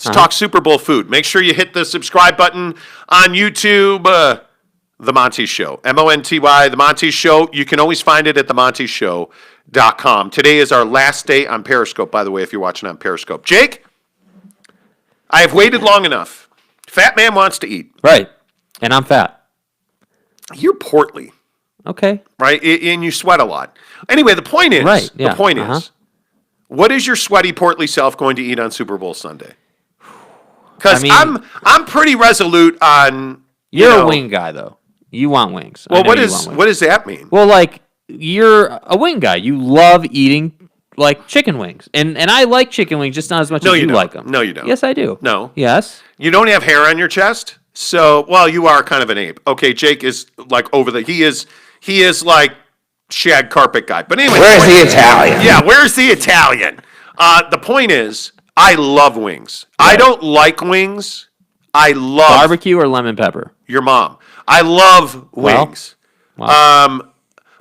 Let's talk Super Bowl food. Make sure you hit the subscribe button on YouTube. The Monty Show. Monty, The Monty Show. You can always find it at themontyshow.com. Today is our last day on Periscope, by the way, if you're watching on Periscope. Jake, I have waited long enough. Fat man wants to eat. Right. And I'm fat. You're portly. Okay. Right? And you sweat a lot. Anyway, the point is, is, what is your sweaty, portly self going to eat on Super Bowl Sunday? Because I'm pretty resolute on... You're a wing guy, though. You want wings. Well, what does that mean? Well, like, you're a wing guy. You love eating, like, chicken wings. And I like chicken wings just not as much as you like them. No, you don't. Yes, I do. No. Yes. You don't have hair on your chest? So, well, you are kind of an ape. Okay, Jake is, like, he is like, shag carpet guy. But anyway. Where's the Italian? Yeah, where's the Italian? The point is, I love wings. Right. I don't like wings. I love... Barbecue or lemon pepper? Your mom. I love wings. Wow.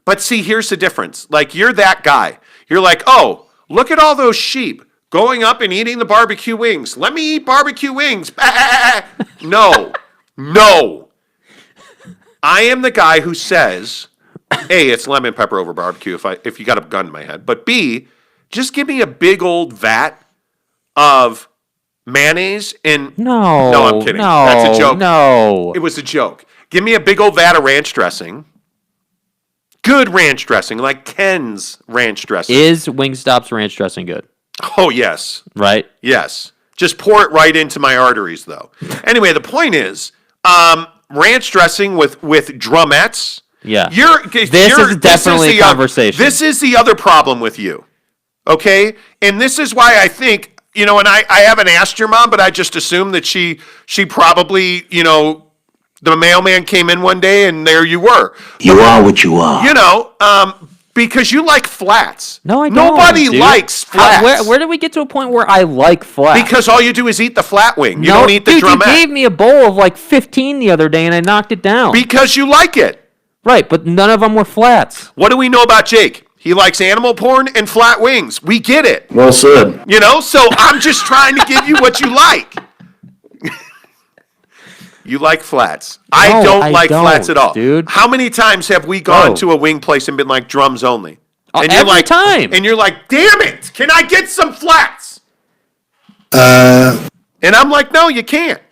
But see, here's the difference. Like, you're that guy. You're like, oh, look at all those sheep going up and eating the barbecue wings. Let me eat barbecue wings. No. I am the guy who says, A, it's lemon pepper over barbecue if you got a gun in my head. But B, just give me a big old vat of mayonnaise and... No, I'm kidding. No, that's a joke. No. It was a joke. Give me a big old vat of ranch dressing. Good ranch dressing, like Ken's ranch dressing. Is Wingstop's ranch dressing good? Oh, yes. Right? Yes. Just pour it right into my arteries, though. Anyway, the point is, ranch dressing with drumettes. Yeah. This is definitely a conversation. This is the other problem with you. Okay? And this is why I think, and I haven't asked your mom, but I just assume that she probably, the mailman came in one day and there you were. You are what you are. Because you like flats. No, I don't. Nobody likes flats. Where did we get to a point where I like flats? Because all you do is eat the flat wing. You don't eat the drumette. You gave me a bowl of like 15 the other day and I knocked it down. Because you like it. Right, but none of them were flats. What do we know about Jake? He likes animal porn and flat wings. We get it. Well said. So I'm just trying to give you what you like. You like flats. I don't like flats at all. Dude. How many times have we gone to a wing place and been like drums only? And every time. And you're like, damn it, can I get some flats? And I'm like, no, you can't.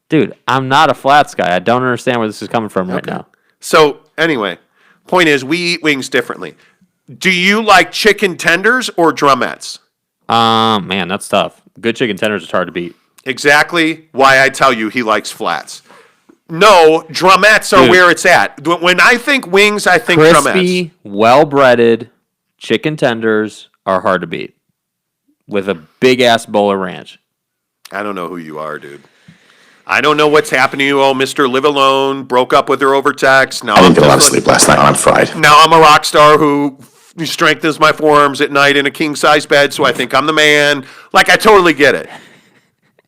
Dude, I'm not a flats guy. I don't understand where this is coming from right now. So anyway, point is we eat wings differently. Do you like chicken tenders or drumettes? Man, that's tough. Good chicken tenders is hard to beat. Exactly why I tell you he likes flats. No, drumettes are where it's at. When I think wings, I think drumettes. Crispy, well-breaded chicken tenders are hard to beat with a big-ass bowl of ranch. I don't know who you are, dude. I don't know what's happening to you. Oh, Mr. Live Alone, broke up with her over text. Now I didn't get a lot of sleep last night. I'm fried. Now I'm a rock star who strengthens my forearms at night in a king-size bed, so I think I'm the man. Like, I totally get it.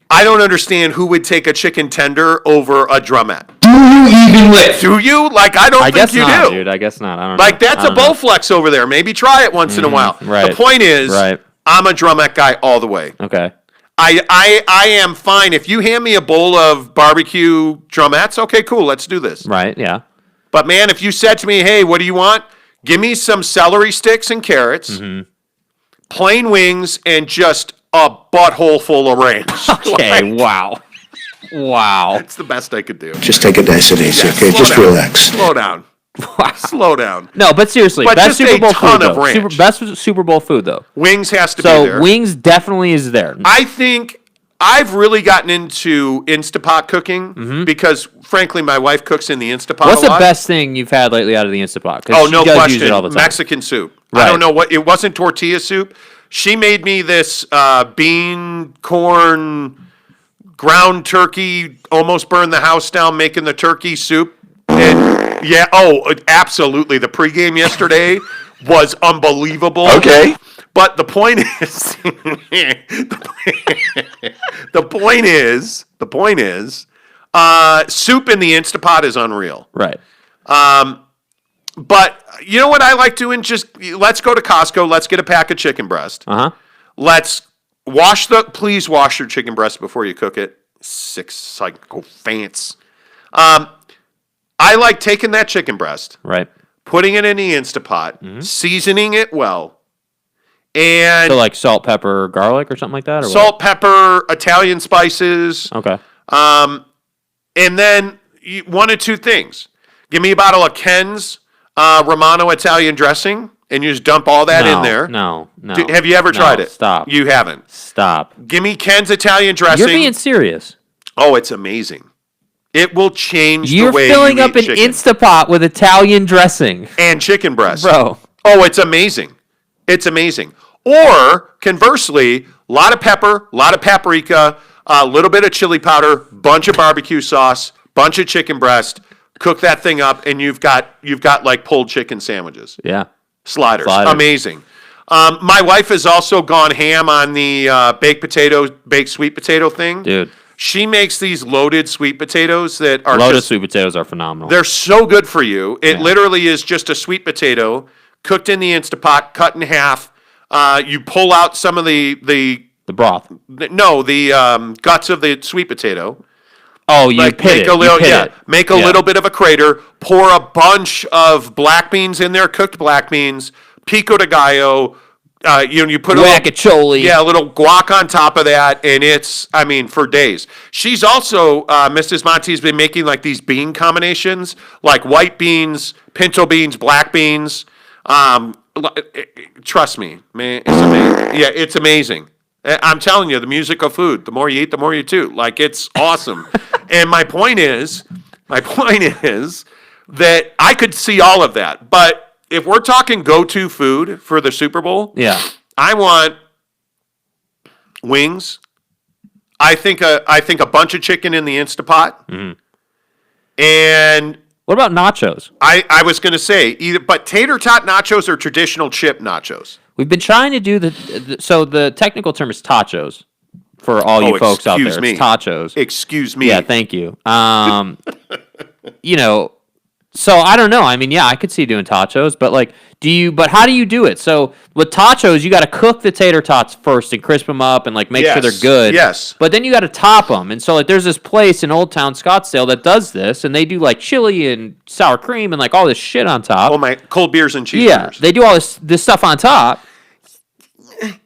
I don't understand who would take a chicken tender over a drumette. Do you even lift? Do you? Like, I don't think you do. Dude, I guess not. I don't know. Like, that's a know. Bowflex over there. Maybe try it once in a while. Right. The point is, I'm a drumette guy all the way. Okay. I am fine. If you hand me a bowl of barbecue drumettes, okay, cool, let's do this. Right, yeah. But, man, if you said to me, hey, what do you want? Give me some celery sticks and carrots, plain wings, and just a butthole full of ranch. Okay, wow. It's the best I could do. Just take a nice and easy, okay? Just relax. Slow down. Wow. Slow down. No, but seriously, best Super Bowl food, though. Best Super Bowl food, though. Wings has to be there. So wings definitely is there. I think I've really gotten into Instapot cooking because, frankly, my wife cooks in the Instapot What's a lot. the best thing you've had lately out of the Instapot? Oh, no question. Use it all the time. Mexican soup. Right. I don't know what. It wasn't tortilla soup. She made me this bean, corn, ground turkey, almost burned the house down making the turkey soup. And yeah, absolutely. The pregame yesterday was unbelievable. Okay. But the point is, the point is, soup in the Instapot is unreal. Right. But you know what I like doing? Just let's go to Costco. Let's get a pack of chicken breast. Uh-huh. Let's Please wash your chicken breast before you cook it. 6 psychophants. I like taking that chicken breast, Right. putting it in the Instapot, seasoning it well, and So like salt, pepper, garlic, or something like that, or salt, pepper, Italian spices, what? Okay. and then one of two things. Give me a bottle of Ken's Romano Italian dressing, and you just dump all that in there. No. Have you ever tried it? Stop. You haven't. Stop. Give me Ken's Italian dressing. You're being serious. Oh, it's amazing. It will change You're the way filling you up eat an chicken. Instapot with Italian dring. And chicken breast. Bro. Oh, it's amazing. It's amazing. Or, conversely, a lot of pepper, a lot of paprika, a little bit of chili powder, bunch of barbecue sauce, bunch of chicken breast. Cook that thing up, and you've got like pulled chicken sandwiches. Yeah. Sliders. Amazing. My wife has also gone ham on the baked sweet potato thing. Dude. She makes these loaded sweet potatoes that are Loaded sweet potatoes are phenomenal. They're so good for you. It literally is just a sweet potato cooked in the Instapot, cut in half. You pull out some of the broth. guts of the sweet potato. Oh, you Like pit make it. a little, You pit yeah, it. make a little bit of a crater. Pour a bunch of black beans in there, cooked black beans, pico de gallo. You put Guacacholi. a little guac on top of that, and it's, for days. She's also, Mrs. Monty's been making like these bean combinations, like white beans, pinto beans, black beans. Trust me, man, it's amazing. Yeah, it's amazing. I'm telling you, the music of food. The more you eat, the more you chew. Like, it's awesome. And my point is that I could see all of that, but if we're talking go-to food for the Super Bowl, Yeah. I want wings. I think a bunch of chicken in the Instapot, and What about nachos? I was going to say but tater tot nachos or traditional chip nachos. We've been trying to do so the technical term is tachos for all you folks out there. Excuse me. It's tachos. Excuse me. Yeah, thank you. So I don't know. I could see doing tachos, but but how do you do it? So with tachos, you got to cook the tater tots first and crisp them up and make sure they're good. Yes. But then you got to top them. And so there's this place in Old Town Scottsdale that does this, and they do chili and sour cream and all this shit on top. Oh my, cold beers and cheeseburgers. Yeah, they do all this stuff on top.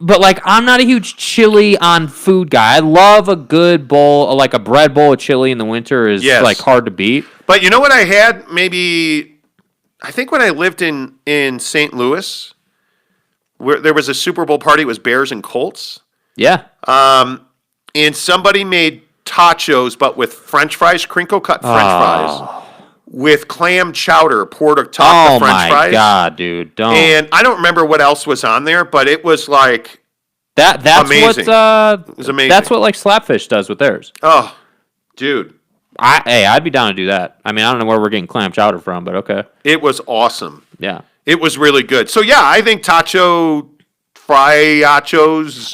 But I'm not a huge chili on food guy. I love a good bowl, like a bread bowl of chili in the winter is hard to beat. But you know what I had? I think when I lived in St. Louis, where there was a Super Bowl party, it was Bears and Colts. Yeah. And somebody made tachos, but with French fries, crinkle cut French fries, with clam chowder poured atop the French fries. Oh my God, dude! Don't. And I don't remember what else was on there, but it was that's amazing. It was amazing. That's what Slapfish does with theirs. Oh, dude. I'd be down to do that. I don't know where we're getting clam chowder from, but okay. It was awesome. Yeah. It was really good. So yeah, I think nachos.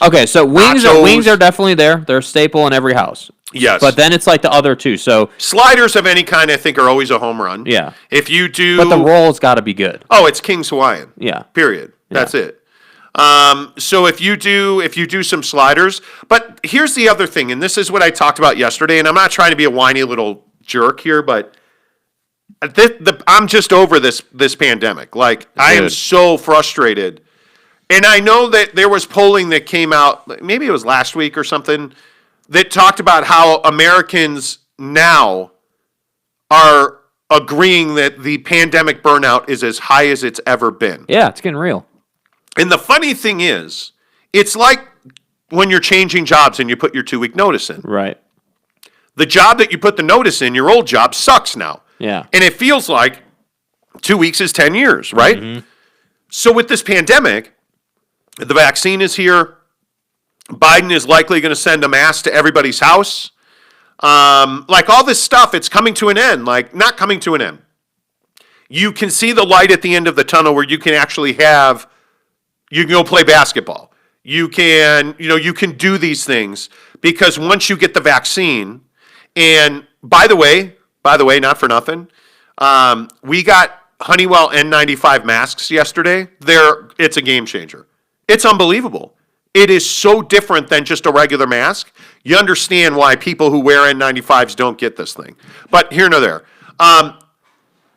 Okay, so wings are definitely there. They're a staple in every house. Yes. But then it's the other two. So sliders of any kind, I think, are always a home run. Yeah. If you do, but the roll's got to be good. Oh, it's King's Hawaiian. Yeah. Period. That's it. So if you do some sliders, but here's the other thing, and this is what I talked about yesterday, and I'm not trying to be a whiny little jerk here, but I'm just over this pandemic. I am so frustrated. And I know that there was polling that came out, maybe it was last week or something, that talked about how Americans now are agreeing that the pandemic burnout is as high as it's ever been. Yeah, it's getting real. And the funny thing is, it's like when you're changing jobs and you put your 2-week notice in. Right. The job that you put the notice in, your old job, sucks now. Yeah. And it feels like 2 weeks is 10 years, right? Mm-hmm. So with this pandemic, the vaccine is here. Biden is likely going to send a mask to everybody's house. All this stuff, it's coming to an end. Not coming to an end. You can see the light at the end of the tunnel where you can actually you can go play basketball. You can do these things because once you get the vaccine, and by the way, not for nothing, we got Honeywell N95 masks yesterday. It's a game changer. It's unbelievable. it is so different than just a regular mask. You understand why people who wear N95s don't get this thing. But here nor there.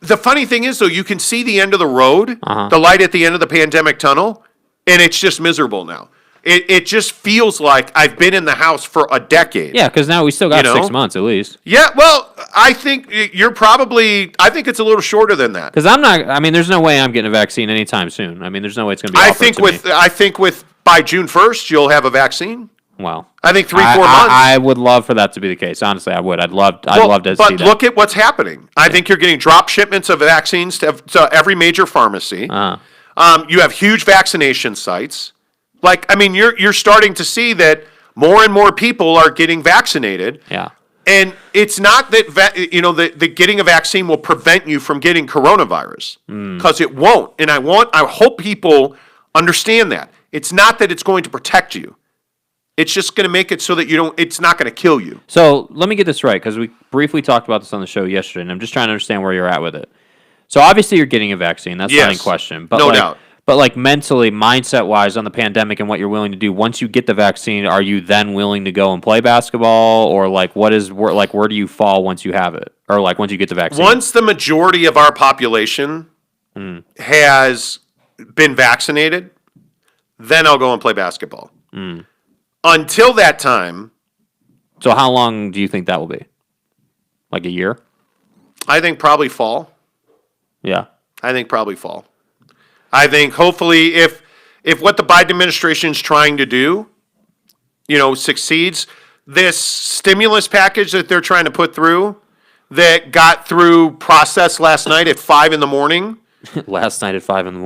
The funny thing is, though, you can see the end of the road, the light at the end of the pandemic tunnel, and it's just miserable now. It just feels like I've been in the house for a decade. Yeah, because now we still got 6 months at least. Yeah, well, I think I think it's a little shorter than that. Because there's no way I'm getting a vaccine anytime soon. I mean, there's no way it's going to be offered I think by June 1st, you'll have a vaccine. Well, I think 3-4 months. I would love for that to be the case. Honestly, I would. I'd love to see that. But look at what's happening. I think you're getting drop shipments of vaccines to every major pharmacy. You have huge vaccination sites. You're starting to see that more and more people are getting vaccinated. Yeah. And it's not that that getting a vaccine will prevent you from getting coronavirus, because it won't. And I hope people understand that. It's not that it's going to protect you. It's just going to make it so that it's not going to kill you. So let me get this right, because we briefly talked about this on the show yesterday, and I'm just trying to understand where you're at with it. So obviously you're getting a vaccine. That's not in question. But no doubt. But mentally, mindset-wise, on the pandemic and what you're willing to do, once you get the vaccine, are you then willing to go and play basketball? Or where do you fall once you have it? Or once you get the vaccine? Once the majority of our population has been vaccinated, then I'll go and play basketball. Until that time. So how long do you think that will be? Like a year? I think probably fall. Yeah. I think probably fall. I think hopefully if what the Biden administration is trying to do, succeeds, this stimulus package that they're trying to put through, that got through process last night at 5 a.m. Last night at 5 a.m.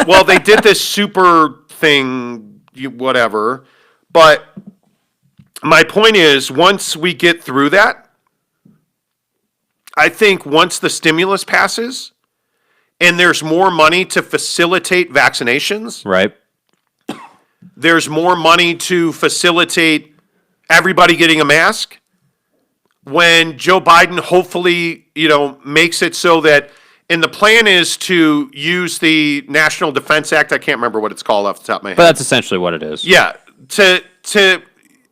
Well, they did this super thing, whatever. But my point is, once we get through that, I think once the stimulus passes and there's more money to facilitate vaccinations, right? There's more money to facilitate everybody getting a mask. When Joe Biden hopefully, makes it so that, and the plan is to use the National Defense Act. I can't remember what it's called off the top of my head. But that's essentially what it is. Yeah. To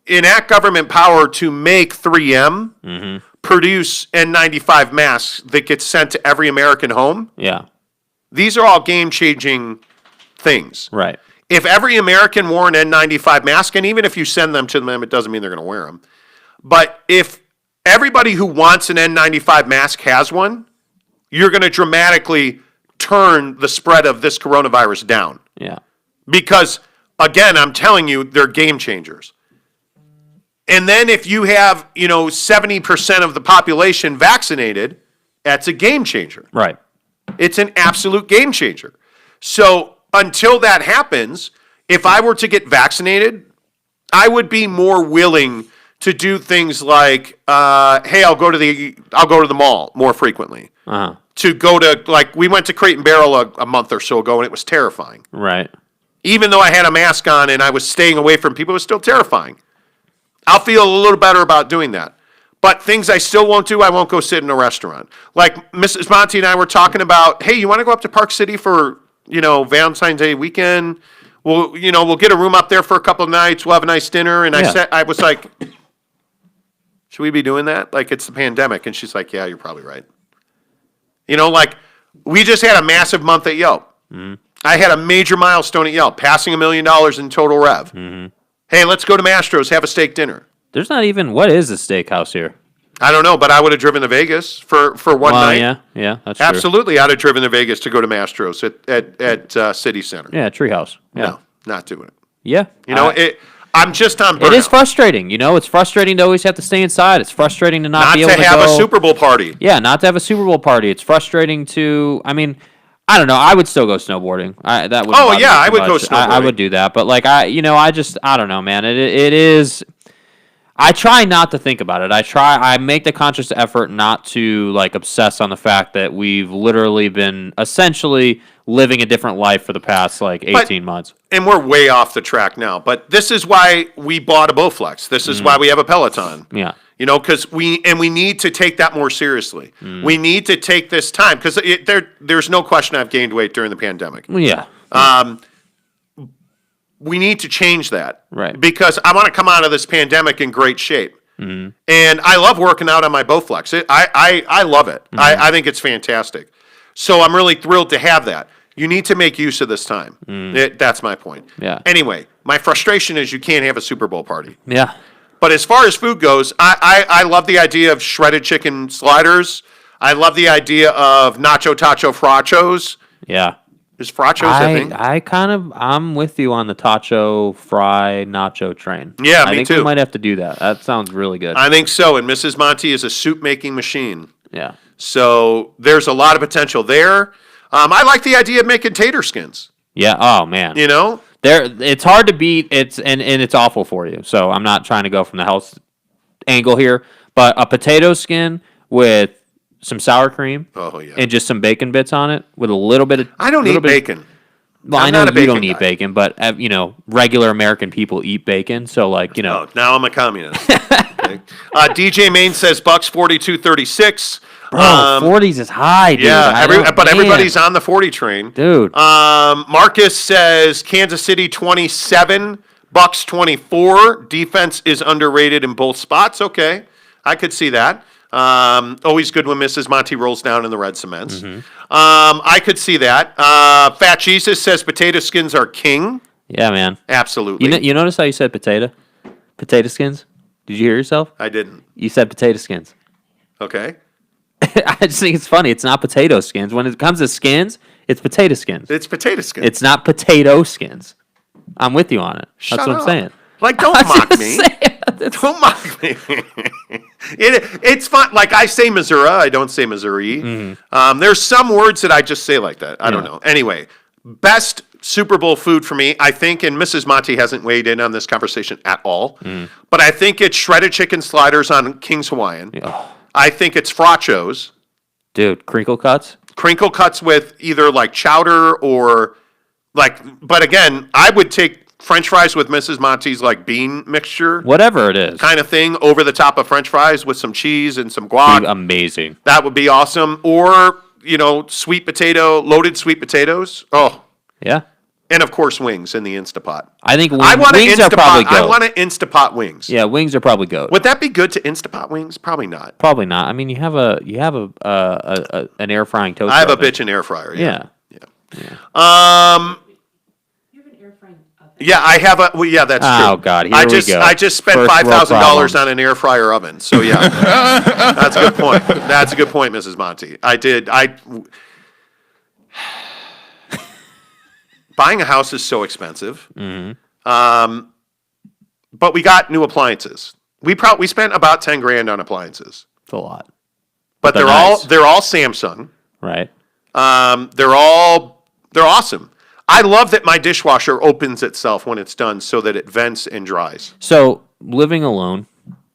enact government power to make 3M produce N95 masks that get sent to every American home. Yeah. These are all game-changing things. Right. If every American wore an N95 mask, and even if you send them to them, it doesn't mean they're going to wear them. But if everybody who wants an N95 mask has one, you're going to dramatically turn the spread of this coronavirus down. Yeah. Because, again, I'm telling you, they're game changers. And then if you have, 70% of the population vaccinated, that's a game changer. Right. It's an absolute game changer. So until that happens, if I were to get vaccinated, I would be more willing to do things like, hey, I'll go to the mall more frequently. To go to, we went to Crate and Barrel a month or so ago, and it was terrifying. Right. Even though I had a mask on and I was staying away from people, it was still terrifying. I'll feel a little better about doing that. But things I still won't do, I won't go sit in a restaurant. Like Mrs. Monty and I were talking about, hey, you want to go up to Park City for, Valentine's Day weekend? We'll get a room up there for a couple of nights. We'll have a nice dinner. And I was like, should we be doing that? It's the pandemic. And she's like, yeah, you're probably right. We just had a massive month at Yelp. I had a major milestone at Yelp, passing $1 million in total rev. Hey, let's go to Mastro's, have a steak dinner. There's not even, what is a steakhouse here? I don't know, but I would have driven to Vegas for one night. Yeah, that's true. Absolutely, I'd have driven to Vegas to go to Mastro's at City Center. Yeah, Treehouse. Yeah. No, not doing it. Yeah. I'm just on burnout. It is frustrating. It's frustrating to always have to stay inside. It's frustrating to not be able to have a Super Bowl party. Yeah, not to have a Super Bowl party. It's frustrating to, I don't know. I would still go snowboarding. I would go snowboarding. I would do that. But I don't know, man. It is. I try not to think about it. I make the conscious effort not to obsess on the fact that we've literally been essentially living a different life for the past 18 months. And we're way off the track now. But this is why we bought a Bowflex. This is why we have a Peloton. Yeah. Because we need to take that more seriously. We need to take this time because there's no question I've gained weight during the pandemic. Yeah. we need to change that. Right. Because I want to come out of this pandemic in great shape. Mm-hmm. And I love working out on my Bowflex. I love it. Mm-hmm. I think it's fantastic. So I'm really thrilled to have that. You need to make use of this time. That's my point. Yeah. Anyway, my frustration is you can't have a Super Bowl party. Yeah. But as far as food goes, I love the idea of shredded chicken sliders. I love the idea of nacho tacho frachos. Yeah. Is frachos a thing? I'm with you on the tacho fry nacho train. Yeah, I me think too. we might have to do that. That sounds really good. I think so. And Mrs. Monty is a soup making machine. Yeah. So there's a lot of potential there. I like the idea of making tater skins. Yeah. Oh man. You know, it's hard to beat. And it's awful for you. So I'm not trying to go from the health angle here, but a potato skin with some sour cream, and just some bacon bits on it with a little bit of. I don't eat bacon. Well, I know you don't eat bacon, but regular American people eat bacon. So Oh, now I'm a communist. Okay. DJ Main says Bucks 42-36. Bro, 40s is high, dude. Yeah, but everybody's on the 40 train, dude. Marcus says Kansas City 27, Bucks 24. Defense is underrated in both spots. Okay, I could see that. Always good when Mrs. Monty rolls down in the red cements. Mm-hmm. I could see that. Fat Jesus says potato skins are king. Yeah, man. Absolutely. You notice how you said potato? Potato skins? Did you hear yourself? I didn't. You said potato skins. Okay. I just think it's funny. It's not potato skins. When it comes to skins, it's potato skins. It's potato skins. It's not potato skins. I'm with you on it. Shut That's what up. I'm saying. Like, don't mock me. Don't mock me. It's fun. Like, I say Missouri. I don't say Missouri. Mm-hmm. There's some words that I just say like that. I don't know. Anyway, best Super Bowl food for me, I think, and Mrs. Monty hasn't weighed in on this conversation at all, but I think it's shredded chicken sliders on King's Hawaiian. Oh. I think it's frachos. Dude, crinkle cuts? Crinkle cuts with either like chowder or but again, I would take French fries with Mrs. Monty's like bean mixture. Whatever it is. Kind of thing over the top of French fries with some cheese and some guac. Dude, amazing. That would be awesome. Or, loaded sweet potatoes. Oh. Yeah. And of course, wings in the Instapot. I think wings are probably goat. I want to Instapot wings. Yeah, wings are probably goat. Would that be good to Instapot wings? Probably not. Probably not. I mean, you have an air frying toaster. I have a bitchin' air fryer. Yeah. Yeah. You have an air frying oven. Yeah, I have a. Well, yeah, that's true. Oh God, here we go. I just spent $5,000 on an air fryer oven. So yeah, that's a good point. That's a good point, Mrs. Monty. Buying a house is so expensive. Mm-hmm. But we got new appliances. We spent about $10,000 on appliances. It's a lot. But they're all Samsung. Right. They're awesome. I love that my dishwasher opens itself when it's done so that it vents and dries. So living alone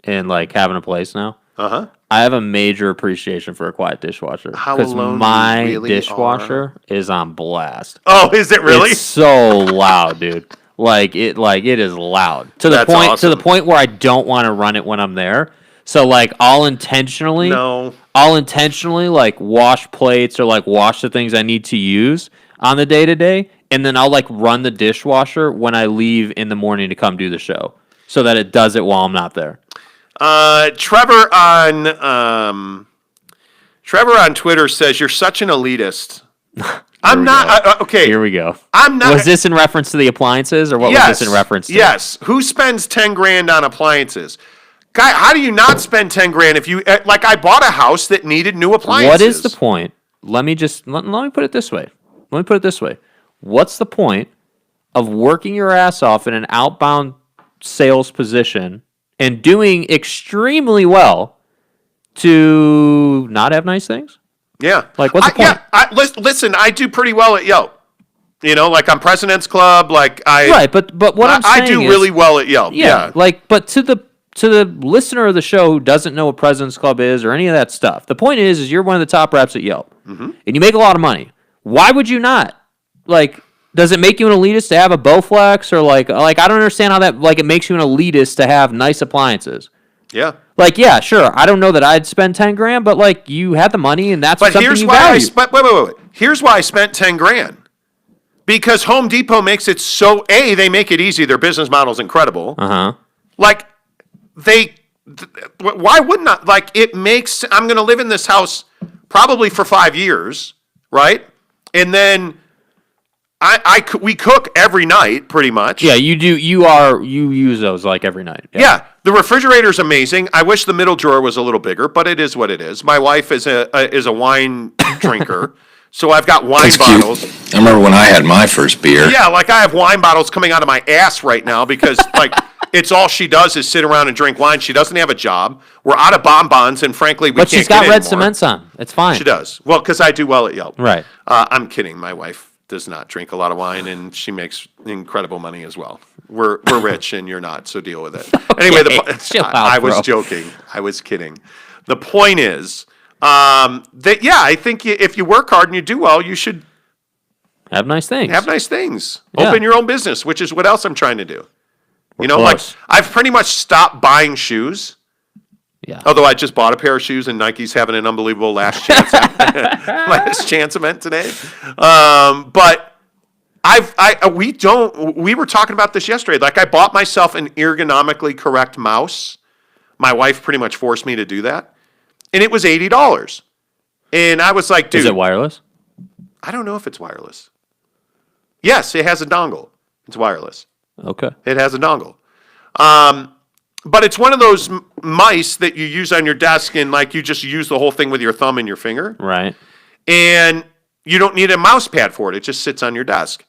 and having a place now. I have a major appreciation for a quiet dishwasher because my really dishwasher is on blast. Oh, is it really? It's so loud, dude. It is loud to the point where I don't want to run it when I'm there. So I'll intentionally wash plates or wash the things I need to use on the day to day, and then I'll run the dishwasher when I leave in the morning to come do the show, so that it does it while I'm not there. Trevor on Twitter says you're such an elitist. I'm not. Okay, here we go. I'm not. Was this in reference to the appliances, or what was this in reference to? Yes. Who spends $10,000 on appliances? Guy, how do you not spend $10,000 if you I bought a house that needed new appliances? What is the point? Let me put it this way. What's the point of working your ass off in an outbound sales position and doing extremely well to not have nice things? Yeah. What's the point? Yeah, listen, I do pretty well at Yelp. I'm President's Club. Right, but what I'm saying I do really well at Yelp. Yeah. But to the listener of the show who doesn't know what President's Club is or any of that stuff, the point is you're one of the top reps at Yelp, and you make a lot of money. Why would you not? Does it make you an elitist to have a Bowflex or I don't understand how that it makes you an elitist to have nice appliances. Yeah. Yeah, sure. I don't know that I'd spend $10,000, but you had the money and that's something you value. Wait. Here's why I spent $10,000. Because Home Depot makes it so, they make it easy. Their business model is incredible. Like, why wouldn't I? Like, it makes, I'm going to live in this house probably for 5 years, right? And then we cook every night pretty much. Yeah, you do. You use those like every night. Yeah, the refrigerator's amazing. I wish the middle drawer was a little bigger, but it is what it is. My wife is a wine drinker, so I've got wine bottles. Cute. I remember when I had my first beer. Yeah, like I have wine bottles coming out of my ass right now because like it's all she does is sit around and drink wine. She doesn't have a job. We're out of bonbons, and frankly, we But can't she's got get red anymore. cements on. It's fine. She does. Well, because I do well at Yelp. Right. I'm kidding. My wife does not drink a lot of wine, and she makes incredible money as well. We're rich, and you're not, so deal with it. Anyway, chill out, I was bro. joking. I was kidding. The point is that, I think if you work hard and you do well, you should Have nice things. have nice things. Yeah. Open your own business, which is what else I'm trying to do. You know, course. like I've pretty much stopped buying shoes. Yeah. Although I just bought a pair of shoes and Nike's having an unbelievable last chance event today. But we were talking about this yesterday. Like I bought myself an ergonomically correct mouse. My wife pretty much forced me to do that. And it was $80. And I was like, dude. Is it wireless? I don't know if it's wireless. Yes, it has a dongle. It's wireless. Okay. It has a dongle. But it's one of those mice that you use on your desk and like you just use the whole thing with your thumb and your finger. Right. And you don't need a mouse pad for it. It just sits on your desk.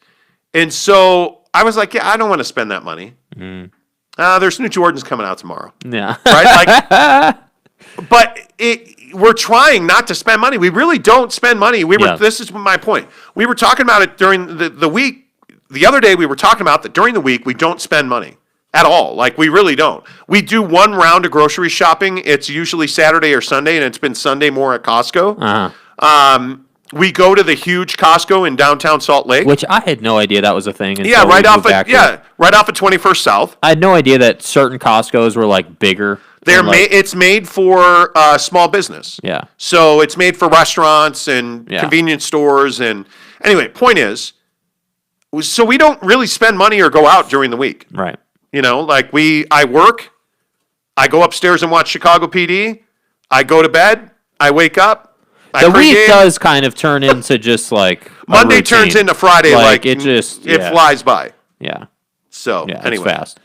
And so I was like, I don't want to spend that money. There's new Jordans coming out tomorrow. Yeah. Right? Like, but we're trying not to spend money. We really don't spend money. This is my point. We were talking about it during the week. The other day we were talking about that during the week we don't spend money at all. Like we really don't. We do one round of grocery shopping. It's usually Saturday or Sunday, and it's been Sunday more at Costco. We go to the huge Costco in downtown Salt Lake. Which I had no idea that was a thing. Yeah, right off of 21st South. I had no idea that certain Costco's were like bigger. It's made for small business. Yeah. So it's made for restaurants and convenience stores. And anyway, point is, so we don't really spend money or go out during the week. Right. You know, like I work, I go upstairs and watch Chicago PD, I go to bed, I wake up, The week does kind of turn into just like Monday turns into Friday, like it just it flies by. Yeah. So Yeah, anyway, it's fast.